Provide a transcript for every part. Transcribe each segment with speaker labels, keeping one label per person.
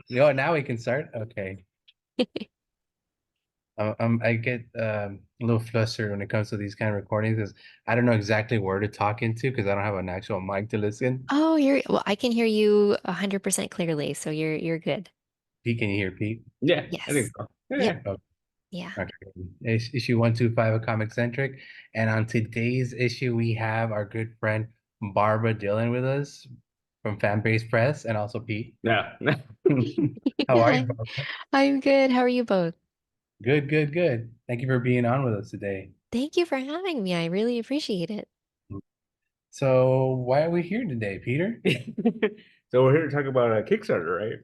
Speaker 1: Yo, now we can start. Okay. I get a little flustered when it comes to these kind of recordings because I don't know exactly where to talk into because I don't have an actual mic to listen.
Speaker 2: Oh, I can hear you 100% clearly, so you're good.
Speaker 1: Pete, can you hear Pete?
Speaker 3: Yeah, I think
Speaker 2: Yes.
Speaker 3: so.
Speaker 2: Yep.
Speaker 1: Yeah. Oh,
Speaker 2: Yeah.
Speaker 1: okay. Issue 125 of Comicentric. And on today's issue, we have our good friend Barbara Dillon with us from Fanbase Press and also Pete.
Speaker 3: Yeah.
Speaker 1: How are you,
Speaker 2: Yeah.
Speaker 1: Barbara?
Speaker 2: I'm good. How are you both?
Speaker 1: Good, good, good. Thank you for being on with us today.
Speaker 2: Thank you for having me. I really appreciate it.
Speaker 1: So, why are we here today, Peter?
Speaker 3: So we're here to talk about a Kickstarter, right?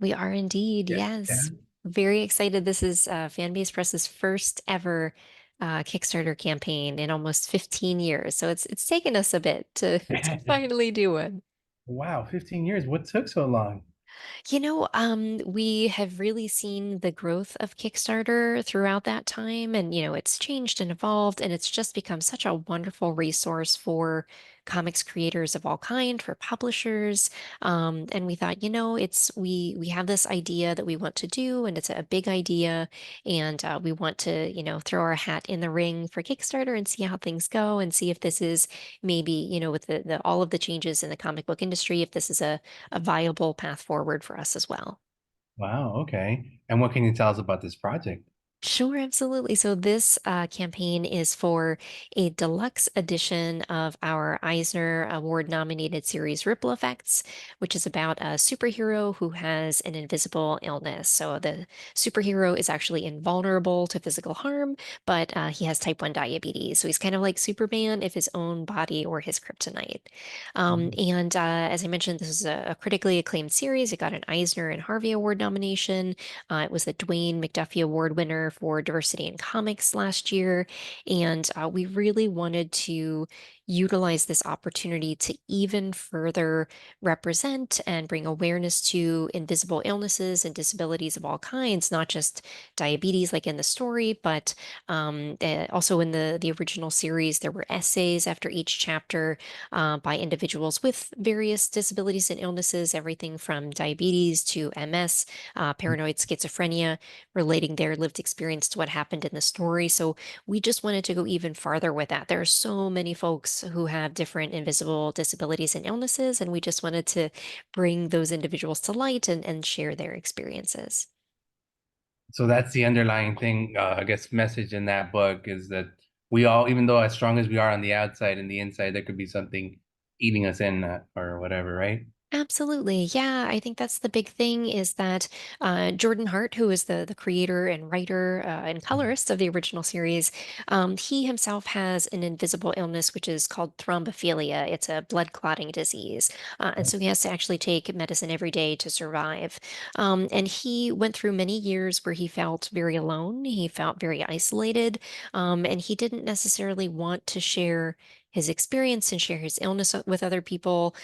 Speaker 2: We are indeed.
Speaker 3: Yeah.
Speaker 2: Yes. Very excited. This is Fanbase Press's first ever Kickstarter campaign in almost 15 years. So it's taken us a bit to, to
Speaker 3: Yeah.
Speaker 2: finally do one.
Speaker 1: Wow, 15 years. What took so long?
Speaker 2: We have really seen the growth of Kickstarter throughout that time, and it's changed and evolved, and it's just become such a wonderful resource for comics creators of all kind, for publishers. And we thought, we have this idea that we want to do, and it's a big idea, and we want to, throw our hat in the ring for Kickstarter and see how things go, and see if this is maybe, with the all of the changes in the comic book industry, if this is a viable path forward for us as well.
Speaker 1: Wow, okay. And what can you tell us about this project?
Speaker 2: Sure, absolutely. So this campaign is for a deluxe edition of our Eisner Award nominated series Ripple Effects, which is about a superhero who has an invisible illness. So the superhero is actually invulnerable to physical harm, but he has type 1 diabetes. So he's kind of like Superman if his own body or his kryptonite. And as I mentioned, this is a critically acclaimed series. It got an Eisner and Harvey Award nomination. It was the Dwayne McDuffie Award winner for diversity in comics last year. And we really wanted to utilize this opportunity to even further represent and bring awareness to invisible illnesses and disabilities of all kinds, not just diabetes like in the story, but also in the original series, there were essays after each chapter by individuals with various disabilities and illnesses, everything from diabetes to MS, paranoid schizophrenia, relating their lived experience to what happened in the story. So we just wanted to go even farther with that. There are so many folks who have different invisible disabilities and illnesses, and we just wanted to bring those individuals to light and share their experiences.
Speaker 1: So that's the underlying thing, I guess, message in that book is that we all, even though as strong as we are on the outside and the inside, there could be something eating us in or whatever, right?
Speaker 2: Absolutely. Yeah, I think that's the big thing is that Jordan Hart, who is the creator and writer and colorist of the original series, he himself has an invisible illness which is called thrombophilia. It's a blood clotting disease. And so he has to actually take medicine every day to survive. And he went through many years where he felt very alone. He felt very isolated. And he didn't necessarily want to share his experience and share his illness with other people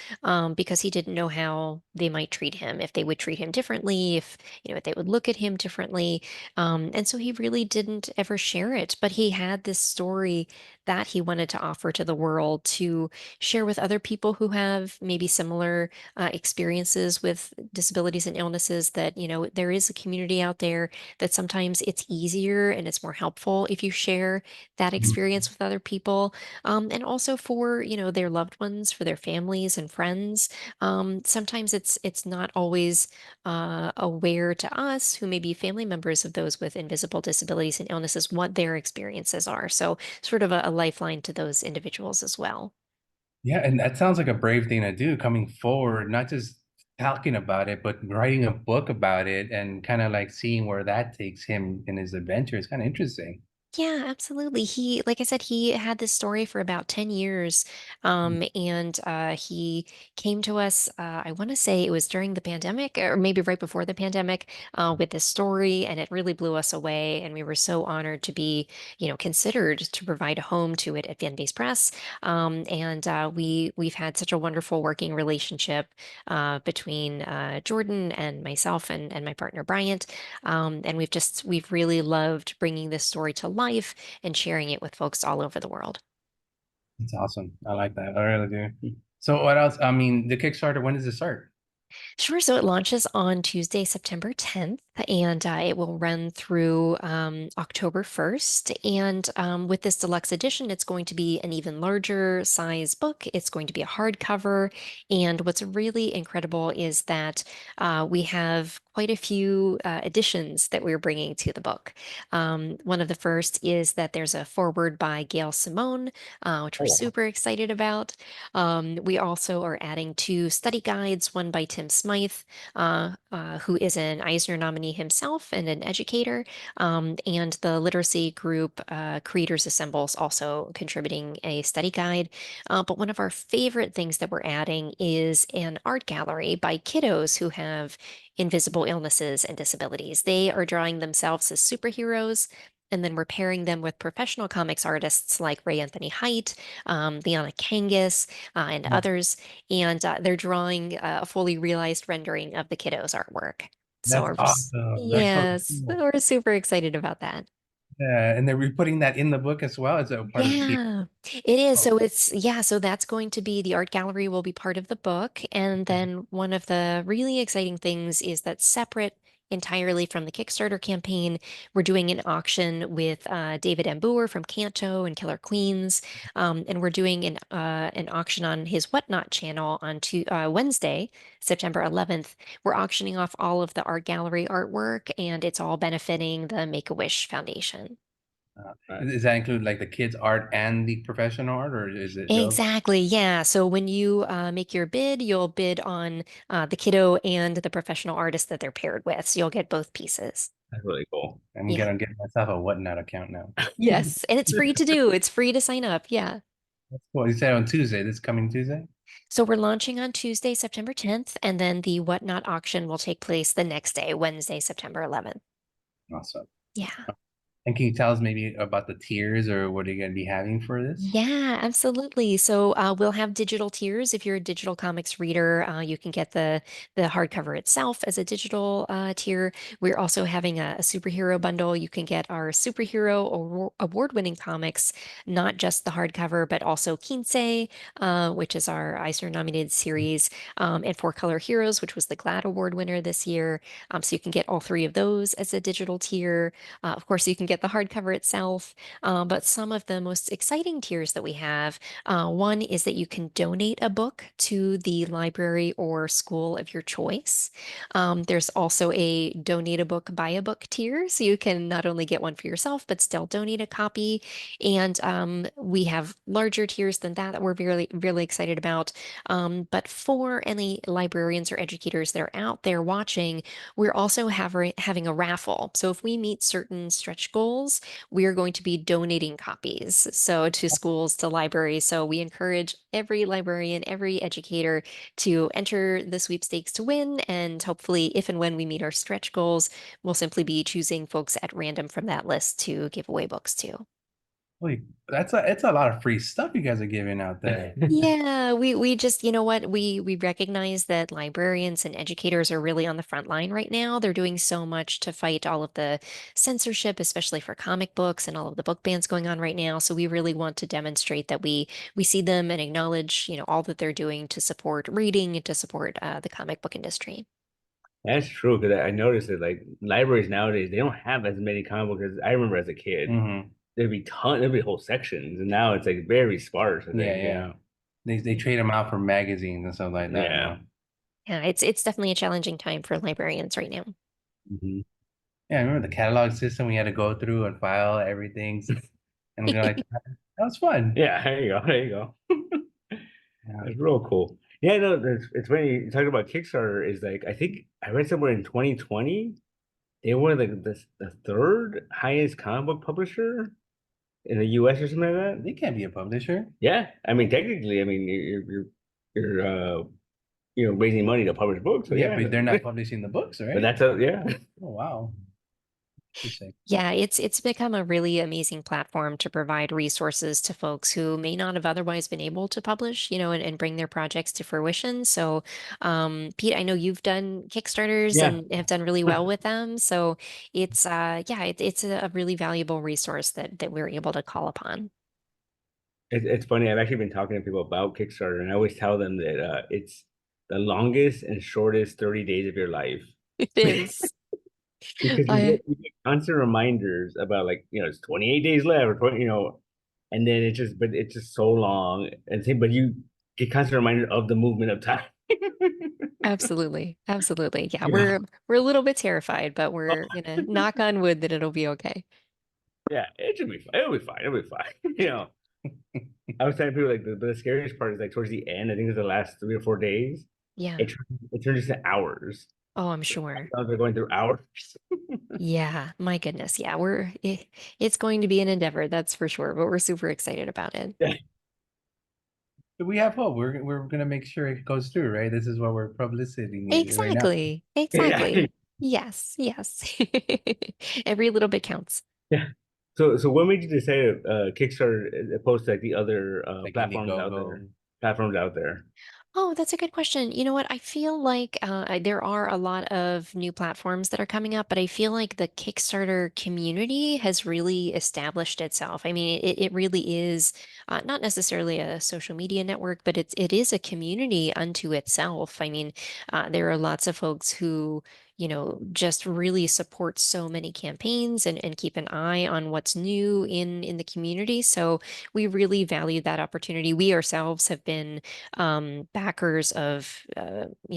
Speaker 2: because he didn't know how they might treat him, if they would treat him differently, if they would look at him differently. And so he really didn't ever share it, but he had this story that he wanted to offer to the world to share with other people who have maybe similar experiences with disabilities and illnesses that, there is a community out there that sometimes it's easier and it's more helpful if you share that experience with other people and also for, their loved ones, for their families and friends. Sometimes it's not always aware to us who may be family members of those with invisible disabilities and illnesses what their experiences are. So sort of a lifeline to those individuals as well.
Speaker 1: Yeah, and that sounds like a brave thing to do, coming forward, not just talking about it, but writing a book about it and kind of like seeing where that takes him in his adventure. It's kind of interesting.
Speaker 2: Yeah, absolutely. Like I said, he had this story for about 10 years. And he came to us, I want to say it was during the pandemic or maybe right before the pandemic, with this story, and it really blew us away. And we were so honored to be, considered to provide a home to it at Fan Base Press. And we've had such a wonderful working relationship between Jordan and myself and my partner Bryant. And we've really loved bringing this story to life and sharing it with folks all over the world.
Speaker 1: It's awesome. I like that. I really do. So what else? I mean, the Kickstarter, when does it start?
Speaker 2: Sure. So it launches on Tuesday, September 10th, and it will run through October 1st. And with this deluxe edition, it's going to be an even larger size book. It's going to be a hardcover. And what's really incredible is that we have quite a few additions that we're bringing to the book. One of the first is that there's a foreword by Gail Simone, which we're
Speaker 3: Oh, wow.
Speaker 2: super excited about. We also are adding two study guides, one by Tim Smythe, who is an Eisner nominee himself and an educator, and the literacy group Creators Assembles also contributing a study guide. But one of our favorite things that we're adding is an art gallery by kiddos who have invisible illnesses and disabilities. They are drawing themselves as superheroes. And then we're pairing them with professional comics artists like Ray Anthony Height, Liana Kangas, and
Speaker 1: Oh,
Speaker 2: others, and they're drawing a fully realized rendering of the kiddos' artwork. So
Speaker 1: that's awesome. That's so
Speaker 2: yes,
Speaker 1: cool.
Speaker 2: we're super excited about that.
Speaker 1: Yeah, and they're putting that in the book as well as a part of the.
Speaker 2: Yeah, it is.
Speaker 1: Oh,
Speaker 2: So so that's going to be the art gallery will be part of the book. And then one of the really exciting things is that separate entirely from the Kickstarter campaign, we're doing an auction with David Embouer from Canto and Killer Queens. And we're doing an auction on his Whatnot channel on Wednesday, September 11th. We're auctioning off all of the art gallery artwork, and it's all benefiting the Make-A-Wish Foundation.
Speaker 3: Nice.
Speaker 1: does that include like the kids' art and the professional art, or is it both?
Speaker 2: Exactly. Yeah. So when you make your bid, you'll bid on the kiddo and the professional artist that they're paired with. So you'll get both pieces.
Speaker 3: That's really cool.
Speaker 1: I'm
Speaker 2: Yeah.
Speaker 1: gonna get myself a Whatnot account now.
Speaker 2: Yes. And it's free to do. It's free to sign up. Yeah.
Speaker 1: That's cool. You said on Tuesday, this coming Tuesday?
Speaker 2: So we're launching on Tuesday, September 10th, and then the Whatnot auction will take place the next day, Wednesday, September 11th.
Speaker 1: Awesome.
Speaker 2: Yeah.
Speaker 1: And can you tell us maybe about the tiers or what are you gonna be having for this?
Speaker 2: Yeah, absolutely. So we'll have digital tiers. If you're a digital comics reader, you can get the hardcover itself as a digital tier. We're also having a superhero bundle. You can get our superhero or award-winning comics, not just the hardcover, but also Kinsey, which is our Eisner-nominated series, and Four Color Heroes, which was the GLAAD Award winner this year. So you can get all three of those as a digital tier. Of course, you can get the hardcover itself. But some of the most exciting tiers that we have, one is that you can donate a book to the library or school of your choice. There's also a donate a book, buy a book tier, so you can not only get one for yourself, but still donate a copy. And we have larger tiers than that we're really, really excited about. But for any librarians or educators that are out there watching, we're also having a raffle. So if we meet certain stretch goals, we are going to be donating copies so to schools, to libraries. So we encourage every librarian, every educator to enter the sweepstakes to win. And hopefully, if and when we meet our stretch goals, we'll simply be choosing folks at random from that list to give away books to.
Speaker 1: Holy, it's a lot of free stuff you guys are giving out there.
Speaker 2: Yeah, we just, you know what, we recognize that librarians and educators are really on the front line right now. They're doing so much to fight all of the censorship, especially for comic books and all of the book bans going on right now. So we really want to demonstrate that we see them and acknowledge, all that they're doing to support reading and to support the comic book industry.
Speaker 3: That's true because I noticed that like libraries nowadays they don't have as many comic books as I remember as a kid.
Speaker 1: Hmm.
Speaker 3: There'd be whole sections, and now it's like very sparse. I
Speaker 1: Yeah,
Speaker 3: think,
Speaker 1: yeah.
Speaker 3: yeah,
Speaker 1: They trade them out for magazines and stuff like that
Speaker 3: yeah.
Speaker 1: now.
Speaker 2: Yeah, it's definitely a challenging time for librarians right now.
Speaker 3: Mhm.
Speaker 1: Yeah, I remember the catalog system we had to go through and file everything. And we're like, that was fun.
Speaker 3: Yeah, there you go, there you go.
Speaker 1: Yeah.
Speaker 3: That's real cool. Yeah, no, it's funny you talk about Kickstarter. Is like I think I read somewhere in 2020 they were like the third highest comic book publisher in the US or something like that.
Speaker 1: They can't be a publisher.
Speaker 3: Yeah, I mean technically, I mean you're raising money to publish books. So
Speaker 1: Yeah,
Speaker 3: yeah,
Speaker 1: but they're not publishing the books,
Speaker 3: but
Speaker 1: right?
Speaker 3: that's a yeah.
Speaker 1: Oh, wow. Interesting.
Speaker 2: Yeah, it's become a really amazing platform to provide resources to folks who may not have otherwise been able to publish, and bring their projects to fruition. So, Pete, I know you've done Kickstarters
Speaker 3: Yeah.
Speaker 2: and have done really well with them. So it's a really valuable resource that we're able to call upon.
Speaker 3: It's funny. I've actually been talking to people about Kickstarter, and I always tell them that it's the longest and shortest 30 days of your life.
Speaker 2: It is.
Speaker 3: Because
Speaker 2: I
Speaker 3: you get constant reminders about, like, it's 28 days left, or 20, and then it's just so long, but you get constant reminder of the movement of time.
Speaker 2: absolutely, absolutely. Yeah,
Speaker 3: You know?
Speaker 2: we're a little bit terrified, but
Speaker 3: Oh,
Speaker 2: we're gonna knock on wood that it'll be okay.
Speaker 3: yeah, it should be fine. It'll be fine. It'll be fine. I was telling people, like, the scariest part is, like, towards the end. I think it's the last 3 or 4 days.
Speaker 2: Yeah.
Speaker 3: It turns into hours.
Speaker 2: Oh, I'm sure.
Speaker 3: They're going through hours.
Speaker 2: Yeah, my goodness. Yeah, it's going to be an endeavor, that's for sure, but we're super excited about it.
Speaker 3: Yeah,
Speaker 1: We have hope. We're gonna make sure it goes through, right? This is what we're publicity right now.
Speaker 2: Exactly.
Speaker 3: yeah,
Speaker 2: Exactly. Yes, yes. Every little bit counts.
Speaker 3: yeah. So what made you decide to Kickstarter opposed to, like, the other
Speaker 1: Like
Speaker 3: platforms out there?
Speaker 1: Indiegogo.
Speaker 3: Platforms out there.
Speaker 2: Oh, that's a good question. You know what? I feel like there are a lot of new platforms that are coming up, but I feel like the Kickstarter community has really established itself. I mean, it really is not necessarily a social media network, but it is a community unto itself. I mean, there are lots of folks who, just really support so many campaigns and keep an eye on what's new in the community. So we really value that opportunity. We ourselves have been backers of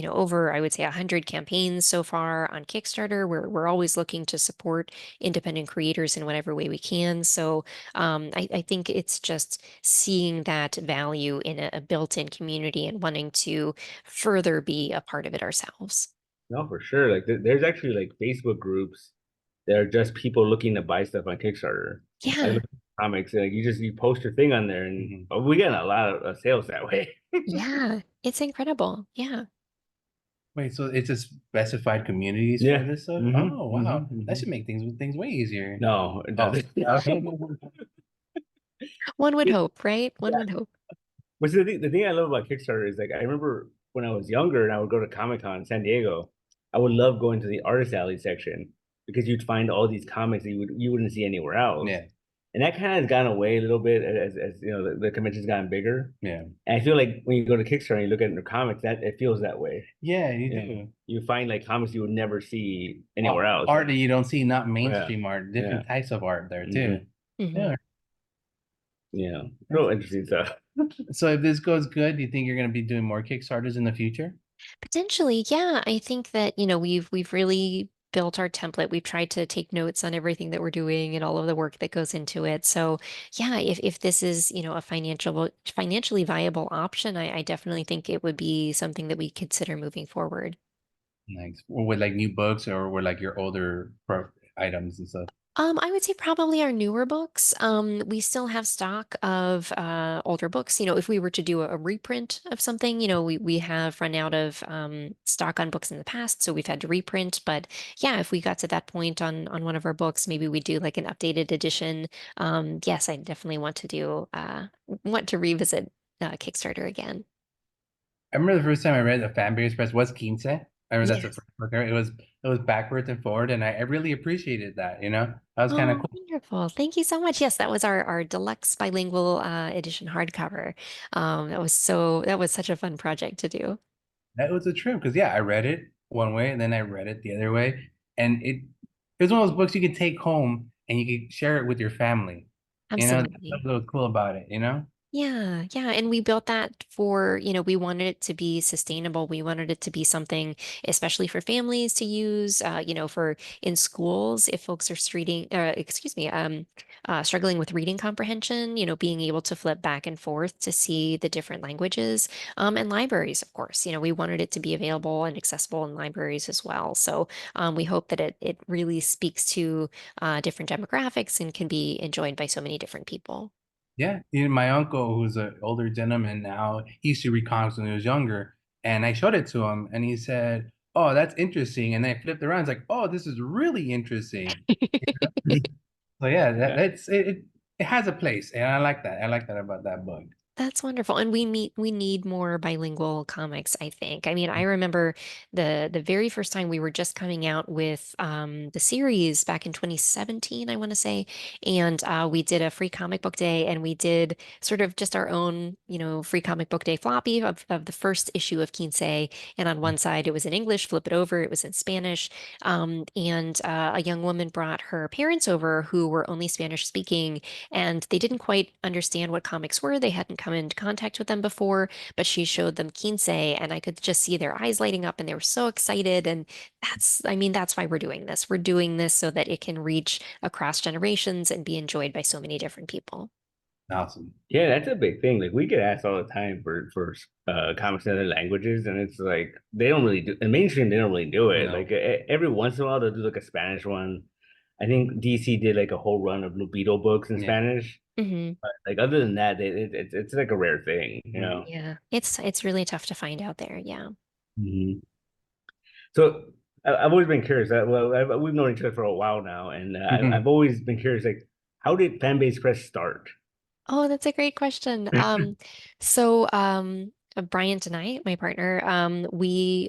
Speaker 2: over I would say 100 campaigns so far on Kickstarter. We're always looking to support independent creators in whatever way we can. So I think it's just seeing that value in a built-in community and wanting to further be a part of it ourselves.
Speaker 3: No, for sure. Like, there's actually, like, Facebook groups that are just people looking to buy stuff on Kickstarter. Like,
Speaker 2: Yeah,
Speaker 3: look at comics, and, like, you post your thing on there, and
Speaker 1: Mhm.
Speaker 3: we get a lot of sales that way.
Speaker 2: yeah, it's incredible. Yeah.
Speaker 1: Wait, so it's a specified communities for
Speaker 3: Yeah.
Speaker 1: this stuff?
Speaker 3: hmm
Speaker 1: Oh, wow.
Speaker 3: hmm
Speaker 1: That
Speaker 3: hmm
Speaker 1: should make things way easier.
Speaker 3: No, it
Speaker 1: Oh,
Speaker 3: doesn't.
Speaker 1: okay.
Speaker 2: One would hope, right? One would hope.
Speaker 3: But see, the thing I love about Kickstarter is, like, I remember when I was younger and I would go to Comic Con in San Diego, I would love going to the artist alley section because you'd find all these comics that you wouldn't see anywhere else.
Speaker 1: Yeah,
Speaker 3: And that kind of has gone away a little bit as the convention's gotten bigger.
Speaker 1: yeah.
Speaker 3: And I feel like when you go to Kickstarter and you look at the comics, that it feels that way.
Speaker 1: Yeah, you
Speaker 3: You know,
Speaker 1: do.
Speaker 3: you find, like, comics you would never see anywhere else.
Speaker 1: Art that you don't see, not
Speaker 3: Yeah,
Speaker 1: mainstream art,
Speaker 3: yeah,
Speaker 1: different types of art there too.
Speaker 3: hmm
Speaker 2: Mhm.
Speaker 1: Yeah.
Speaker 3: yeah. Real interesting stuff.
Speaker 1: So if this goes good, do you think you're gonna be doing more Kickstarters in the future?
Speaker 2: Potentially, yeah. I think that, we've really built our template. We've tried to take notes on everything that we're doing and all of the work that goes into it. So, yeah, if this is, a financially viable option, I definitely think it would be something that we consider moving forward.
Speaker 1: Like or with like new books or with like your older items and stuff?
Speaker 2: I would say probably our newer books. We still have stock of older books. If we were to do a reprint of something, we have run out of stock on books in the past, so we've had to reprint. But yeah, if we got to that point on one of our books, maybe we do like an updated edition. Yes, I definitely want to revisit Kickstarter again.
Speaker 1: I remember the first time I read a fan base press was Quince. I remember that's the
Speaker 2: Yes.
Speaker 1: first book. It was backwards and forward, and I really appreciated that. That was kind of
Speaker 2: Oh,
Speaker 1: cool.
Speaker 2: wonderful. Thank you so much. Yes, that was our deluxe bilingual edition hardcover. That was such a fun project to do.
Speaker 1: That was a trip because yeah, I read it one way and then I read it the other way, and it was one of those books you could take home and you could share it with your family. That's
Speaker 2: Absolutely.
Speaker 1: what was cool about it.
Speaker 2: Yeah, yeah. And we built that for, we wanted it to be sustainable. We wanted it to be something, especially for families to use, for in schools, if folks are struggling with reading comprehension, being able to flip back and forth to see the different languages, and libraries, of course. We wanted it to be available and accessible in libraries as well. So we hope that it really speaks to different demographics and can be enjoyed by so many different people.
Speaker 1: Yeah, my uncle, who's an older gentleman now, he used to read comics when he was younger, and I showed it to him, and he said, "Oh, that's interesting." And then I flipped around, it's like, "Oh, this is really interesting." So yeah,
Speaker 3: Yeah.
Speaker 1: it has a place, and I like that. I like that about that book.
Speaker 2: That's wonderful. And we need more bilingual comics, I think. I mean, I remember the very first time we were just coming out with the series back in 2017, I want to say. And we did a free comic book day and we did sort of just our own, free comic book day floppy of the first issue of Quince. And on one side it was in English, flip it over, it was in Spanish. And a young woman brought her parents over who were only Spanish speaking and they didn't quite understand what comics were. They hadn't come into contact with them before, but she showed them Quince, and I could just see their eyes lighting up, and they were so excited. And I mean, that's why we're doing this. We're doing this so that it can reach across generations and be enjoyed by so many different people.
Speaker 1: Awesome.
Speaker 3: Yeah, that's a big thing. Like we get asked all the time for comics in other languages, and it's like they don't really do in mainstream. They don't really do it.
Speaker 1: No.
Speaker 3: Like every once in a while, they'll do like a Spanish one. I think DC did like a whole run of Blue Beetle books in
Speaker 1: Yeah.
Speaker 3: Spanish.
Speaker 2: Hmm.
Speaker 3: But like other than that, it's like a rare thing, you
Speaker 1: Mhm.
Speaker 3: know.
Speaker 2: Yeah, it's really tough to find out there. Yeah.
Speaker 3: Mhm. So I've always been curious. We've known each other for a while now, and I've always been curious. Like, how did Fanbase Press start?
Speaker 2: Oh, that's a great question. Bryant and I, my partner, we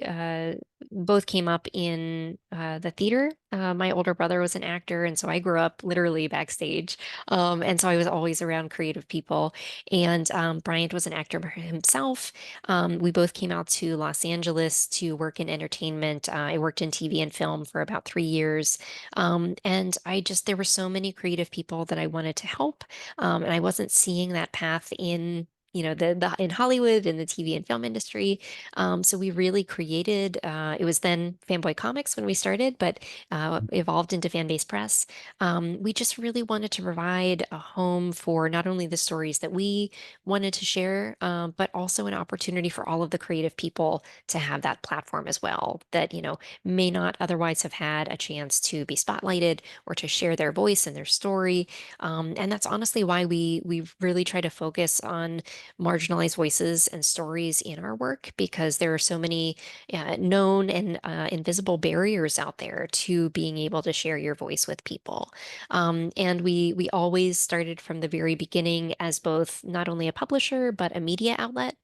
Speaker 2: both came up in the theater. My older brother was an actor, and so I grew up literally backstage. And so I was always around creative people. And Bryant was an actor himself. We both came out to Los Angeles to work in entertainment. I worked in TV and film for about 3 years. And there were so many creative people that I wanted to help. And I wasn't seeing that path in, the in Hollywood in the TV and film industry. So we really created. It was then Fanboy Comics when we started, but evolved into Fanbase Press. We just really wanted to provide a home for not only the stories that we wanted to share, but also an opportunity for all of the creative people to have that platform as well. That may not otherwise have had a chance to be spotlighted or to share their voice and their story. And that's honestly why we really try to focus on marginalized voices and stories in our work because there are so many known and invisible barriers out there to being able to share your voice with people. And we always started from the very beginning as both not only a publisher but a media outlet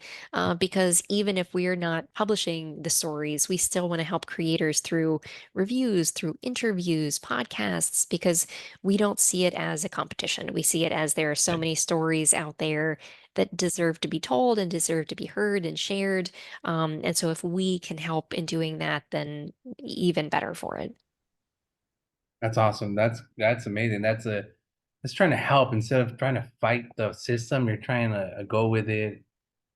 Speaker 2: because even if we're not publishing the stories, we still want to help creators through reviews, through interviews, podcasts, because we don't see it as a competition. We see it as there are so many stories out there that deserve to be told and deserve to be heard and shared. And so if we can help in doing that, then even better for it.
Speaker 1: That's awesome. That's amazing. That's trying to help instead of trying to fight the system. You're trying to go with it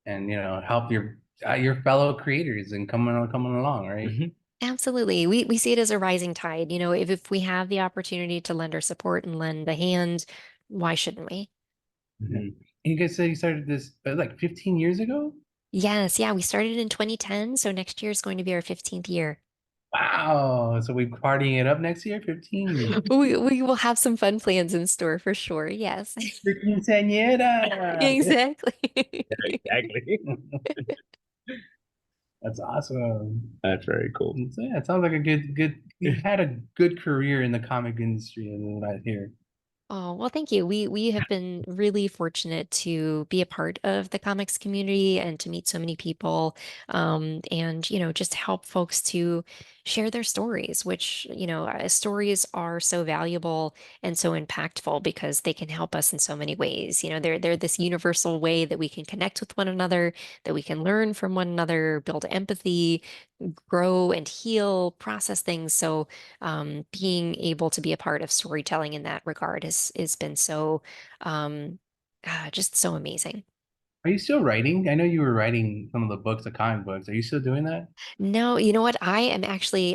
Speaker 1: and help your fellow creators and coming along, right?
Speaker 3: Mhm.
Speaker 2: Absolutely. We see it as a rising tide. If we have the opportunity to lend our support and lend a hand, why shouldn't we?
Speaker 1: Mhm.
Speaker 3: Mhm.
Speaker 1: You guys said you started this like 15 years ago?
Speaker 2: Yes, yeah, we started in 2010, so next year is going to be our 15th year.
Speaker 1: Wow. So we partying it up next year, 15.
Speaker 2: We will have some fun plans in store for sure. Yes.
Speaker 1: The quinceañera.
Speaker 2: Exactly.
Speaker 3: Exactly.
Speaker 1: That's awesome.
Speaker 3: That's very cool.
Speaker 1: So yeah, it sounds like a good. You've had a good career in the comic industry, and what I hear.
Speaker 2: Oh, well, thank you. We have been really fortunate to be a part of the comics community and to meet so many people, and just help folks to share their stories, which stories are so valuable and so impactful because they can help us in so many ways. They're this universal way that we can connect with one another, that we can learn from one another, build empathy, grow and heal, process things. So being able to be a part of storytelling in that regard has been so um, just so amazing.
Speaker 1: Are you still writing? I know you were writing some of the books, the comic books. Are you still doing that?
Speaker 2: No, you know what? I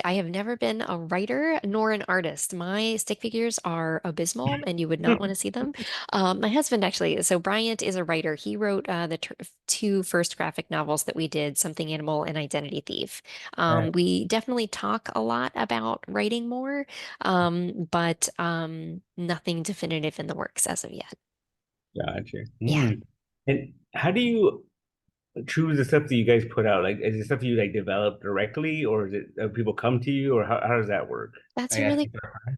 Speaker 2: have never been a writer nor an artist. My stick figures are abysmal and you would not want to see them. My husband actually, so Bryant is a writer. He wrote the two first graphic novels that we did, Something Animal and Identity Thief.
Speaker 1: Right.
Speaker 2: We definitely talk a lot about writing more, but nothing definitive in the works as of yet.
Speaker 3: Gotcha.
Speaker 2: Yeah.
Speaker 3: And how do you choose the stuff that you guys put out? Like, is it stuff you like develop directly, or is it people come to you, or how does that work?
Speaker 2: That's
Speaker 1: I
Speaker 2: a
Speaker 1: guess.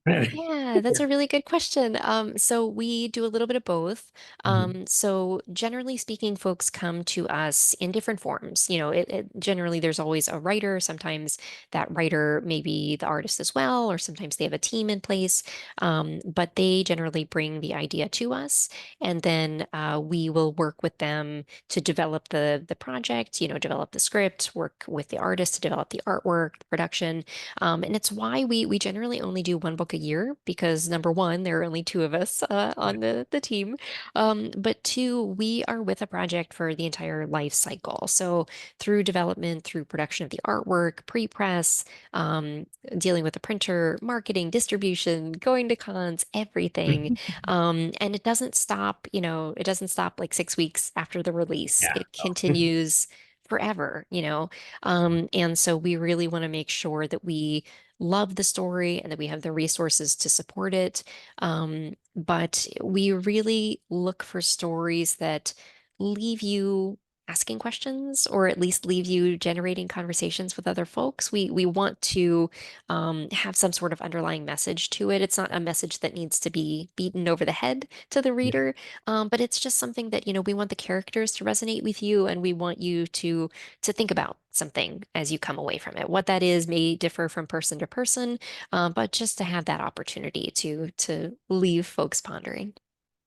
Speaker 2: really Yeah, that's a really good question. So we do a little bit of both.
Speaker 3: Mhm.
Speaker 2: So generally speaking, folks come to us in different forms. Generally there's always a writer. Sometimes that writer may be the artist as well, or sometimes they have a team in place. But they generally bring the idea to us, and then we will work with them to develop the project. Develop the script, work with the artist to develop the artwork, the production. And it's why we generally only do one book a year because number one, there are only two of us on the team. But two, we are with a project for the entire life cycle. So through development, through production of the artwork, pre-press, dealing with the printer, marketing, distribution, going to cons, everything. And it doesn't stop, it doesn't stop like 6 weeks after the release.
Speaker 3: Yeah.
Speaker 2: It continues forever. And so we really want to make sure that we love the story and that we have the resources to support it. But we really look for stories that leave you asking questions or at least leave you generating conversations with other folks. We want to have some sort of underlying message to it. It's not a message that needs to be beaten over the head to the
Speaker 3: Yeah.
Speaker 2: reader, but it's just something that, we want the characters to resonate with you and we want you to think about something as you come away from it. What that is may differ from person to person, but just to have that opportunity to leave folks pondering.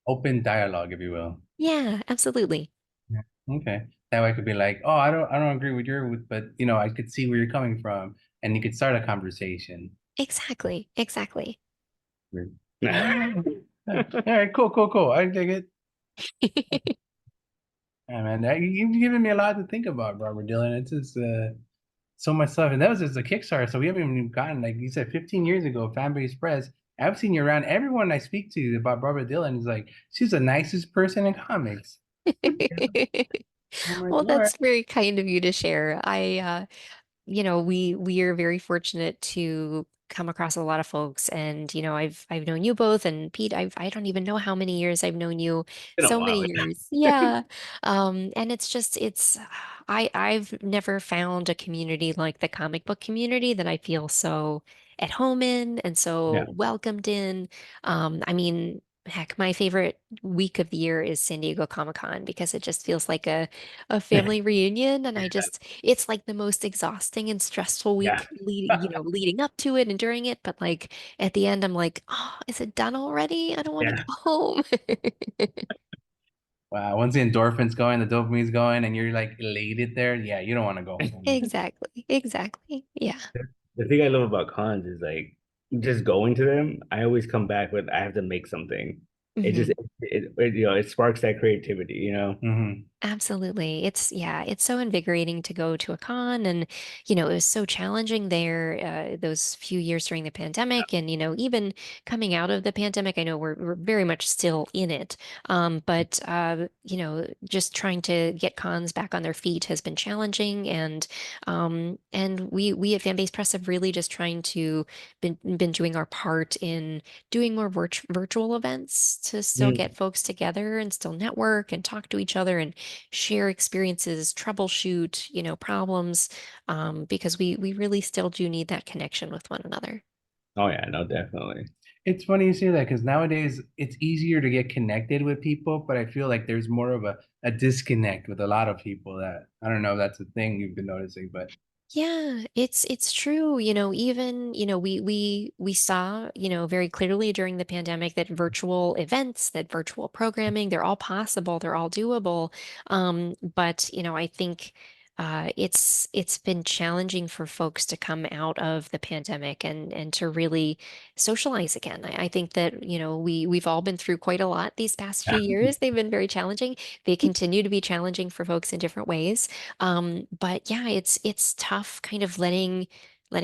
Speaker 1: Open dialogue, if you will.
Speaker 2: Yeah, absolutely.
Speaker 1: Yeah. Okay. That way I could be like, oh, I don't agree with but I could see where you're coming from, and you could start a conversation.
Speaker 2: Exactly. Exactly.
Speaker 1: All right, cool, cool, cool. I dig it. Yeah, man, you've given me a lot to think about, Robert Dylan. It's just so much stuff, and that was just a Kickstarter, so we haven't even gotten, like you said, 15 years ago, Fanbase Press. I've seen you around. Everyone I speak to about Barbara Dylan is like, she's the nicest person in comics. I'm like,
Speaker 2: Well,
Speaker 1: all right.
Speaker 2: that's very kind of you to share. We are very fortunate to come across a lot of folks, and I've known you both, and Pete, I don't even know how many years I've known you.
Speaker 3: Been a
Speaker 2: So many
Speaker 3: while.
Speaker 2: years. Yeah. And I've never found a community like the comic book community that I feel so at home in and
Speaker 3: Yeah.
Speaker 2: so welcomed in. I mean, heck, my favorite week of the year is San Diego Comic-Con because it just feels like a family reunion, and it's like the most exhausting and stressful
Speaker 3: Yeah.
Speaker 2: week leading up to it and during it. But like at the end, I'm like, oh, is it done already? I don't want to
Speaker 3: Yeah.
Speaker 2: go home.
Speaker 1: Wow, once the endorphins going, the dopamine's going, and you're like elated there, yeah, you don't want to go home.
Speaker 2: Exactly. Exactly. Yeah.
Speaker 3: The thing I love about cons is like just going to them. I always come back with I have to make something. It just
Speaker 2: Mhm.
Speaker 3: it sparks that creativity.
Speaker 1: Hmm.
Speaker 2: Absolutely. It's so invigorating to go to a con, and it was so challenging there those few years during the pandemic, and even coming out of the pandemic, I know we're very much still in it. But just trying to get cons back on their feet has been challenging, and we at Fanbase Press have really just trying to been doing our part in doing more virtual events to still
Speaker 3: Mm.
Speaker 2: get folks together and still network and talk to each other and share experiences, troubleshoot, problems, because we really still do need that connection with one another.
Speaker 3: Oh yeah, no, definitely.
Speaker 1: It's funny you say that because nowadays it's easier to get connected with people, but I feel like there's more of a disconnect with a lot of people that I don't know if that's a thing you've been noticing, but
Speaker 2: Yeah, it's true. Even, we saw, very clearly during the pandemic that virtual events, that virtual programming, they're all possible, they're all doable. But, I think it's been challenging for folks to come out of the pandemic and to really socialize again. I think that, we've all been through quite a lot these past few
Speaker 3: Yeah.
Speaker 2: years. They've been very challenging. They continue to be challenging for folks in different ways. But yeah, it's tough kind of letting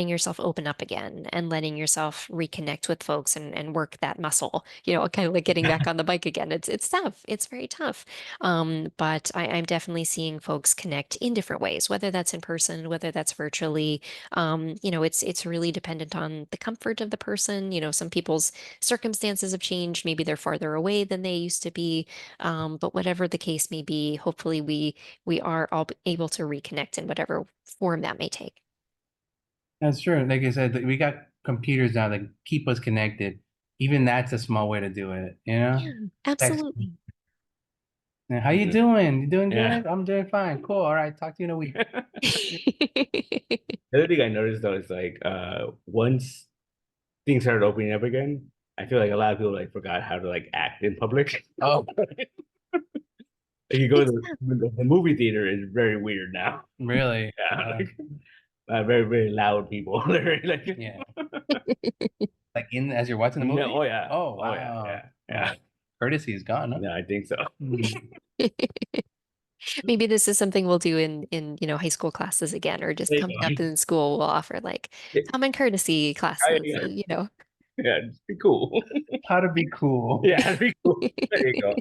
Speaker 2: yourself open up again and letting yourself reconnect with folks and work that muscle, kind of like getting back on the bike again. It's tough. It's very tough. But I'm definitely seeing folks connect in different ways, whether that's in person, whether that's virtually. It's really dependent on the comfort of the person. Some people's circumstances have changed. Maybe they're farther away than they used to be. But whatever the case may be, hopefully we are all able to reconnect in whatever form that may take.
Speaker 1: that's true. Like I said, we got computers now that keep us connected. Even that's a small way to do it, you know?
Speaker 2: Yeah,
Speaker 1: Text,
Speaker 2: absolutely.
Speaker 1: how you doing? You doing
Speaker 3: Yeah.
Speaker 1: good? I'm doing fine. Cool. All right. Talk to you in a week.
Speaker 3: The other thing I noticed though is like once things started opening up again, I feel like a lot of people like forgot how to like act in public.
Speaker 1: Oh,
Speaker 3: If you go to
Speaker 2: Exactly.
Speaker 3: the movie theater is very weird now.
Speaker 1: really?
Speaker 3: Yeah, like, very very loud people. They're like,
Speaker 1: Yeah. Like in as you're watching the movie?
Speaker 3: no, oh yeah,
Speaker 1: Oh,
Speaker 3: oh yeah,
Speaker 1: wow.
Speaker 3: yeah, yeah.
Speaker 1: Courtesy is gone, huh?
Speaker 3: No, I think so.
Speaker 1: Hmm.
Speaker 2: Maybe this is something we'll do in high school classes again, or just
Speaker 3: There
Speaker 2: coming up
Speaker 3: you
Speaker 2: in school, we'll offer like
Speaker 3: go.
Speaker 2: common courtesy classes,
Speaker 3: Yeah, yeah, just be cool.
Speaker 1: How to be cool.
Speaker 3: Yeah, it'd be cool. There you go.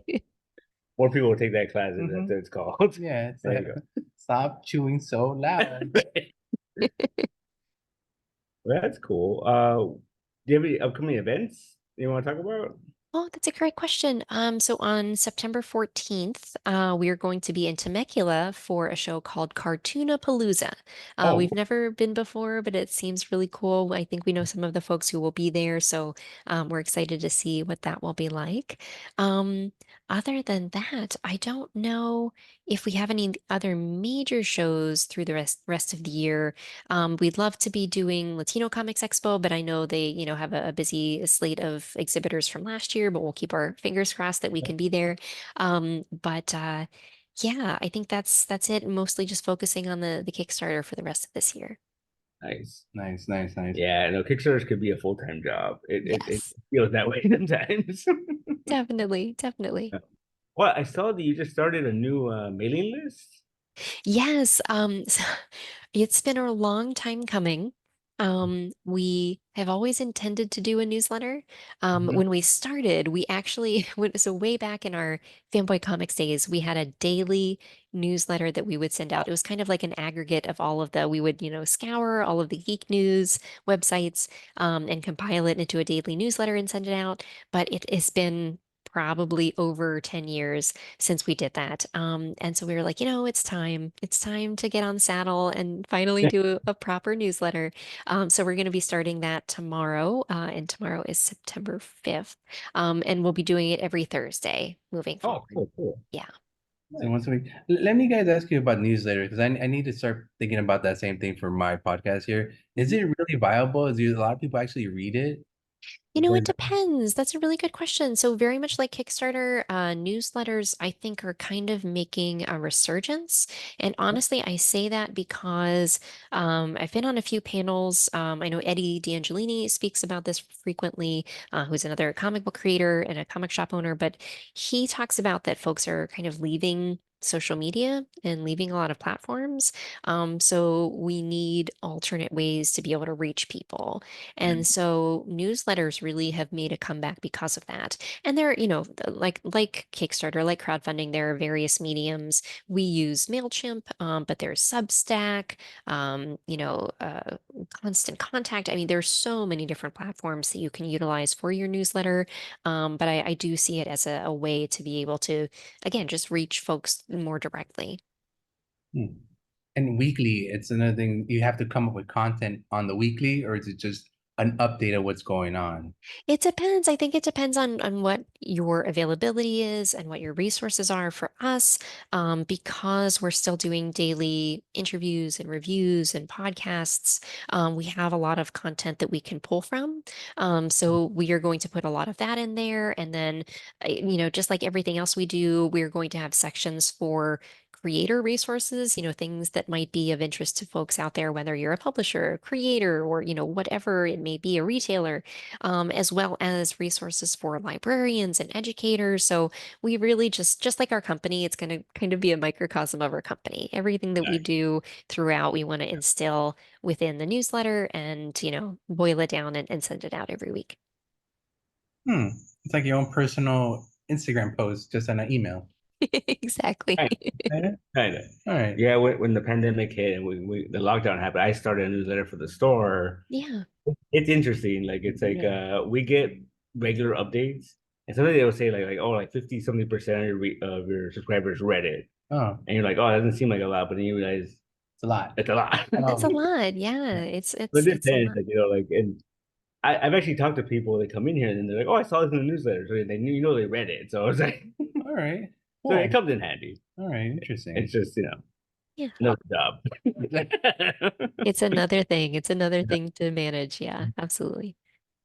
Speaker 3: More people will take that class, and that's
Speaker 1: Mhm.
Speaker 3: what it's called.
Speaker 1: Yeah, it's
Speaker 3: There you
Speaker 1: stop chewing so loud.
Speaker 3: go. Well, that's cool. Do you have any upcoming events you want to talk about?
Speaker 2: Oh, that's a great question. So on September 14th, we are going to be in Temecula for a show called Cartoonapalooza.
Speaker 3: Oh,
Speaker 2: We've never been before, but it seems really cool. I think we know some of the folks who will be there, so we're excited to see what that will be like. Um, Other than that, I don't know if we have any other major shows through the rest of the year. We'd love to be doing Latino Comics Expo, but I know they, have a busy slate of exhibitors from last year, but we'll keep our fingers crossed that we can be there. But yeah, I think that's it. Mostly just focusing on the Kickstarter for the rest of this year.
Speaker 3: nice.
Speaker 1: Nice, nice, nice.
Speaker 3: Yeah, no, Kickstarters could be a full-time job. It
Speaker 2: Yes,
Speaker 3: feels that way sometimes.
Speaker 2: definitely, definitely.
Speaker 3: Well, I saw that you just started a new mailing list.
Speaker 2: Yes, so it's been a long time coming. We have always intended to do a newsletter.
Speaker 1: Mhm.
Speaker 2: When we started, we actually so way back in our Fanboy Comics days, we had a daily newsletter that we would send out. It was kind of like an aggregate of all of we would, scour all of the geek news websites, and compile it into a daily newsletter and send it out. But it has been probably over 10 years since we did that. And so we were like, it's time. It's time to get on the saddle and finally do a proper newsletter. So we're going to be starting that tomorrow, and tomorrow is September 5th. And we'll be doing it every Thursday moving
Speaker 3: Oh,
Speaker 2: forward.
Speaker 3: cool, cool.
Speaker 2: Yeah.
Speaker 1: So once a week. Let me guys ask you about newsletters because I need to start thinking about that same thing for my podcast here. Is it really viable? Is there a lot of people actually read it?
Speaker 2: It
Speaker 1: Because
Speaker 2: depends. That's a really good question. So, very much like Kickstarter, newsletters, I think, are kind of making a resurgence. And honestly, I say that because I've been on a few panels. I know Eddie D'Angelini speaks about this frequently, who's another comic book creator and a comic shop owner, but he talks about that folks are kind of leaving social media and leaving a lot of platforms. So, we need alternate ways to be able to reach people. And so newsletters really have made a comeback because of that. And there, like Kickstarter, like crowdfunding, there are various mediums. We use MailChimp, but there's Substack, Constant Contact. I mean, there's so many different platforms that you can utilize for your newsletter. But I do see it as a way to be able to, again, just reach folks more directly.
Speaker 1: Hmm. And weekly, it's another thing. You have to come up with content on the weekly, or is it just an update of what's going on?
Speaker 2: It depends. I think it depends on what your availability is and what your resources are for us. Because we're still doing daily interviews and reviews and podcasts, we have a lot of content that we can pull from. So we are going to put a lot of that in there. And then, just like everything else we do, we're going to have sections for creator resources, things that might be of interest to folks out there, whether you're a publisher, a creator, or, whatever it may be, a retailer, as well as resources for librarians and educators. So we really just like our company, it's going to kind of be a microcosm of our company. Everything that we do throughout, we want to instill within the newsletter and, boil it down and send it out every week.
Speaker 1: Hmm. It's like your own personal Instagram post, just on an email.
Speaker 2: Exactly.
Speaker 3: Kind
Speaker 1: Kinda?
Speaker 3: kind of.
Speaker 1: All right.
Speaker 3: Yeah, when the pandemic hit and the lockdown happened, I started a newsletter for the store.
Speaker 2: Yeah.
Speaker 3: It's interesting. Like it's like
Speaker 1: Yeah.
Speaker 3: we get regular updates, and sometimes they will say like oh like 50 something percent of of your subscribers read it,
Speaker 1: Oh,
Speaker 3: and you're like, oh, that doesn't seem like a lot, but then you realize
Speaker 1: it's a lot.
Speaker 3: it's a lot.
Speaker 2: That's a
Speaker 1: Oh,
Speaker 2: lot. Yeah.
Speaker 1: yeah.
Speaker 2: It's
Speaker 3: But
Speaker 2: it's
Speaker 3: it
Speaker 2: it's a
Speaker 3: depends,
Speaker 2: lot.
Speaker 3: like like and I've actually talked to people that come in here and they're like, "Oh, I saw this in the newsletter," so they knew, they read it. So I was like,
Speaker 1: All right.
Speaker 3: so it
Speaker 1: Cool.
Speaker 3: comes in handy.
Speaker 1: All right. Interesting.
Speaker 3: It's just
Speaker 2: Yeah.
Speaker 3: another job.
Speaker 2: It's another thing. It's another thing to manage. Yeah, absolutely.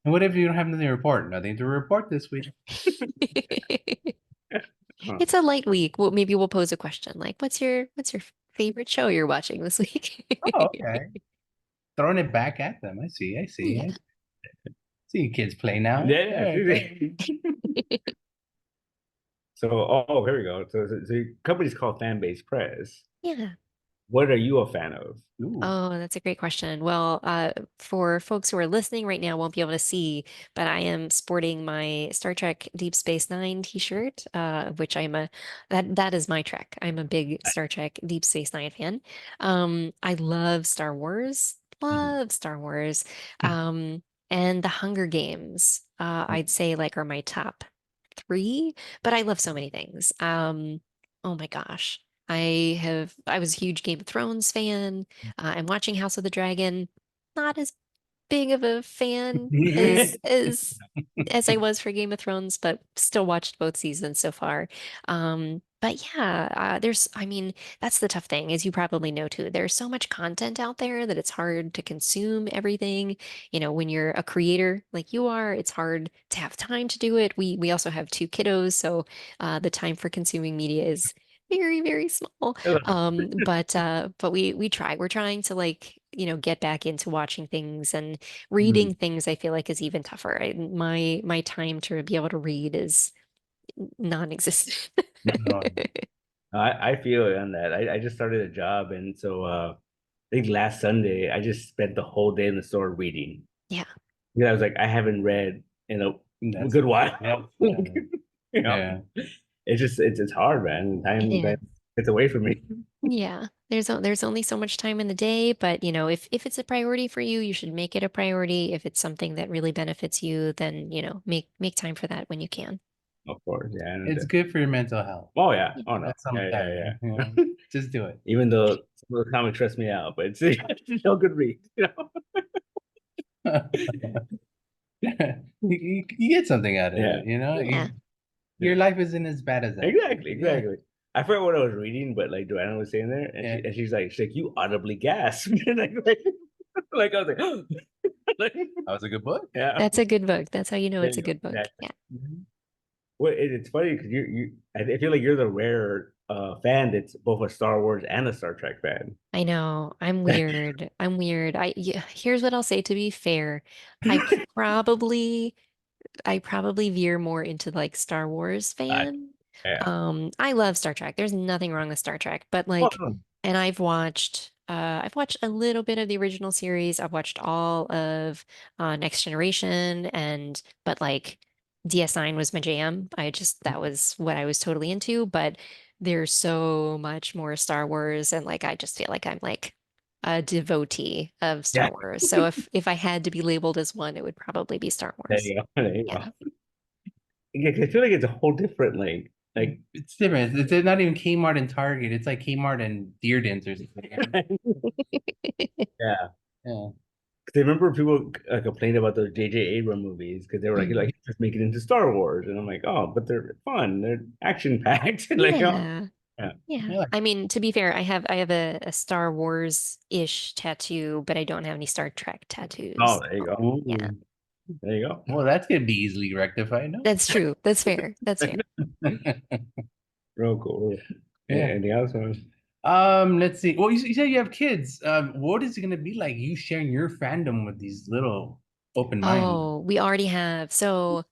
Speaker 1: And what if you don't have nothing to report? Nothing to report this week.
Speaker 3: Huh.
Speaker 2: It's a light week. Well, maybe we'll pose a question like, what's your favorite show you're watching this week?
Speaker 1: Oh, okay. Throwing it back at them. I see. I see.
Speaker 2: Yeah.
Speaker 1: I see you kids play now.
Speaker 3: Yeah.
Speaker 1: Yeah,
Speaker 3: So, oh, here we go. So your company's called Fan Base Press.
Speaker 2: Yeah.
Speaker 3: What are you a fan of?
Speaker 1: Ooh.
Speaker 2: Oh, that's a great question. Well, for folks who are listening right now, won't be able to see, but I am sporting my Star Trek Deep Space Nine t-shirt, which that is my Trek. I'm a big Star Trek Deep Space Nine fan. I love Star Wars,
Speaker 3: Mhm.
Speaker 2: love Star Wars, um, and the Hunger Games. I'd say like are my top three, but I love so many things. Oh my gosh. I was a huge Game of Thrones fan. I'm watching House of the Dragon. Not as big of a fan as I was for Game of Thrones, but still watched both seasons so far. But yeah, I mean, that's the tough thing, as you probably know too. There's so much content out there that it's hard to consume everything. You know, when you're a creator like you are, it's hard to have time to do it. We also have two kiddos, so the time for consuming media is very, very small. But we try. We're trying to like, get back into watching things and
Speaker 3: Mhm.
Speaker 2: reading things I feel like is even tougher. My time to be able to read is non-existent.
Speaker 1: No.
Speaker 3: I feel it on that. I just started a job, and so I think last Sunday I just spent the whole day in the store reading.
Speaker 2: Yeah.
Speaker 3: Yeah, I was like, I haven't read in a
Speaker 1: That's
Speaker 3: good while.
Speaker 1: yeah.
Speaker 3: You know,
Speaker 1: Yeah.
Speaker 3: it's hard, man.
Speaker 2: It
Speaker 3: Time
Speaker 2: is.
Speaker 3: that gets away from me.
Speaker 2: Yeah. There's only so much time in the day, but if it's a priority for you, you should make it a priority. If it's something that really benefits you, then, make time for that when you can.
Speaker 3: Of course, yeah.
Speaker 1: It's good for your mental health.
Speaker 3: Oh yeah.
Speaker 2: Yeah.
Speaker 3: Oh no.
Speaker 1: That's what I'm
Speaker 3: Yeah,
Speaker 1: telling
Speaker 3: yeah,
Speaker 1: you. You know,
Speaker 3: yeah.
Speaker 1: just do it.
Speaker 3: Even though some of the comics stress me out, but it's still good read.
Speaker 1: You get something out of
Speaker 3: Yeah.
Speaker 1: it, you know?
Speaker 2: Yeah.
Speaker 1: Your life isn't as bad as that.
Speaker 3: Exactly,
Speaker 1: Yeah.
Speaker 3: exactly. I forgot what I was reading, but like Joanna was saying there, and
Speaker 1: Yeah.
Speaker 3: she's like, you audibly gasped. And like I was like,
Speaker 1: That was a good book.
Speaker 3: yeah.
Speaker 2: That's a good book. That's how you know
Speaker 3: There
Speaker 2: it's
Speaker 3: you
Speaker 2: a
Speaker 3: go.
Speaker 2: good book.
Speaker 3: Exactly.
Speaker 2: Yeah.
Speaker 1: Mhm.
Speaker 3: Well, it's funny because I feel like you're the rare fan that's both a Star Wars and a Star Trek fan.
Speaker 2: I know. I'm weird. I'm weird. Yeah, here's what I'll say to be fair. I probably I probably veer more into like Star Wars
Speaker 3: I,
Speaker 2: fan.
Speaker 3: yeah.
Speaker 2: I love Star Trek. There's nothing wrong with Star Trek, but
Speaker 3: Oh,
Speaker 2: like,
Speaker 3: no.
Speaker 2: and I've watched a little bit of the original series. I've watched all of Next Generation but like DS9 was my jam. That was what I was totally into, but there's so much more Star Wars and like I just feel like I'm like a devotee of
Speaker 3: Yeah.
Speaker 2: Star Wars. So if I had to be labeled as one, it would probably be Star
Speaker 3: There
Speaker 2: Wars.
Speaker 3: you go. There you go.
Speaker 2: Yeah.
Speaker 3: Yeah, 'cause I feel like it's a whole different like
Speaker 1: It's different. It's not even Kmart and Target. It's like Kmart and Dearden's or something.
Speaker 3: yeah.
Speaker 1: Yeah.
Speaker 3: Because I remember people complained about those J.J. Abrams movies because they were
Speaker 2: Mhm.
Speaker 3: like just make it into Star Wars, and I'm like, oh, but they're fun, they're action packed, like, oh,
Speaker 2: Yeah.
Speaker 3: yeah.
Speaker 2: Yeah.
Speaker 1: Yeah.
Speaker 2: I mean, to be fair, I have a Star Wars-ish tattoo, but I don't have any Star Trek
Speaker 3: Oh,
Speaker 2: tattoos.
Speaker 3: there you
Speaker 2: So,
Speaker 3: go.
Speaker 2: yeah.
Speaker 1: Ooh.
Speaker 3: There you go.
Speaker 1: Well, that could be easily rectified, no?
Speaker 2: That's true. That's fair. That's fair.
Speaker 3: Real cool.
Speaker 1: Yeah.
Speaker 3: Anything else?
Speaker 1: Let's see. Well, you said you have kids. What is it gonna be like you sharing your fandom with these little open minds?
Speaker 2: Oh, we already have. So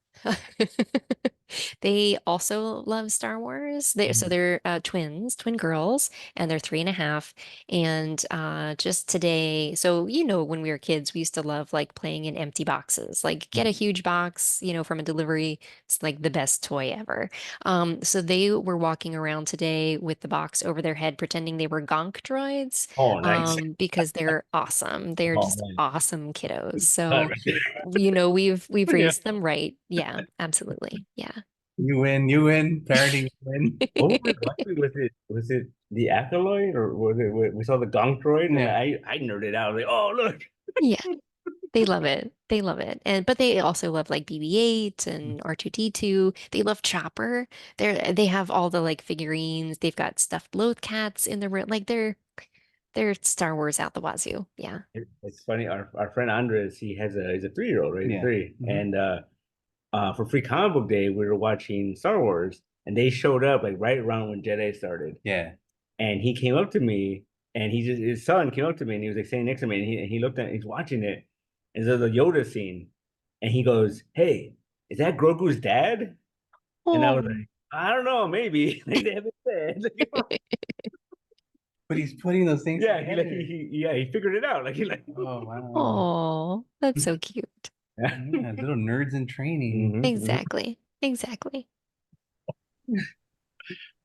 Speaker 2: they also love Star Wars. They're twins, twin girls, and they're 3.5. And just today, so when we were kids, we used to love like playing in empty boxes. Like get a huge box, from a delivery. It's like the best toy ever. So they were walking around today with the box over their head, pretending they were gonk droids,
Speaker 3: Oh, nice.
Speaker 2: because they're awesome. They're
Speaker 3: Oh
Speaker 2: just
Speaker 3: man.
Speaker 2: awesome kiddos.
Speaker 3: That
Speaker 2: So
Speaker 3: right there.
Speaker 2: we've
Speaker 3: Yeah.
Speaker 2: raised them right. Yeah, absolutely. Yeah.
Speaker 1: You win, parody win.
Speaker 3: What were we watching? Was it the Acolyte or was it we saw the Gonk Droid and
Speaker 1: Yeah.
Speaker 3: I nerded out like, oh look.
Speaker 2: Yeah. They love it. They love it. And but they also love like BB-8 and R2D2. They love Chopper. They have all the like figurines. They've got stuffed Loth cats in the room. Like they're Star Wars out the wazoo. Yeah.
Speaker 3: It's funny. Our friend Andres, he's a 3-year-old, right? He's
Speaker 1: Yeah.
Speaker 3: 3,
Speaker 1: Mhm.
Speaker 3: and for Free Comic Book Day, we were watching Star Wars, and they showed up like right around when Jedi started.
Speaker 1: Yeah.
Speaker 3: And he came up to me, and his son came up to me, and he was like sitting next to me, and he looked at, he's watching it, and there's a Yoda scene, and he goes, "Hey, is that Grogu's dad?" And I was
Speaker 2: Oh.
Speaker 3: like, "I don't know, maybe." Like they haven't said.
Speaker 1: But he's putting those things
Speaker 3: Yeah,
Speaker 1: together.
Speaker 3: he figured it out. Like he like.
Speaker 1: Oh wow.
Speaker 2: Oh, that's so cute.
Speaker 3: Yeah.
Speaker 1: Yeah, little nerds in training.
Speaker 2: Exactly. Exactly.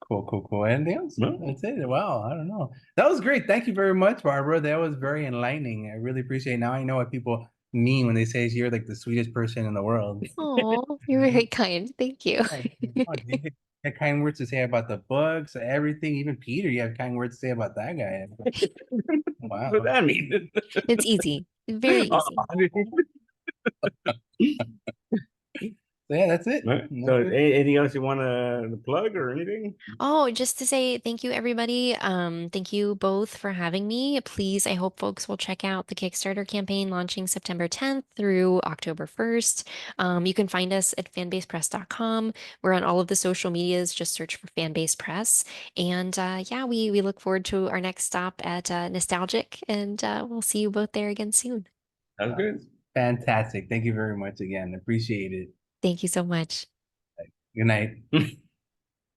Speaker 1: Cool. Anything else?
Speaker 3: No.
Speaker 1: That's it. Wow, I don't know. That was great. Thank you very much, Barbara. That was very enlightening. I really appreciate it. Now I know what people mean when they say you're like the sweetest person in the world.
Speaker 2: Oh, you're very kind. Thank you.
Speaker 1: Oh, you had kind words to say about the books, everything. Even Peter, you have kind words to say about that guy. Wow.
Speaker 3: What does that mean?
Speaker 2: It's easy. Very easy.
Speaker 1: So yeah, that's it.
Speaker 3: Right.
Speaker 1: That's
Speaker 3: So,
Speaker 1: it.
Speaker 3: anything else you want to plug or anything?
Speaker 2: Oh, just to say thank you, everybody. Thank you both for having me. Please, I hope folks will check out the Kickstarter campaign launching September 10th through October 1st. You can find us at fanbasepress.com. We're on all of the social medias. Just search for Fanbase Press. And yeah, we look forward to our next stop at Nostalgic, and we'll see you both there again soon.
Speaker 3: Sounds good.
Speaker 1: Fantastic. Thank you very much again. Appreciate it.
Speaker 2: Thank you so much.
Speaker 1: Good night.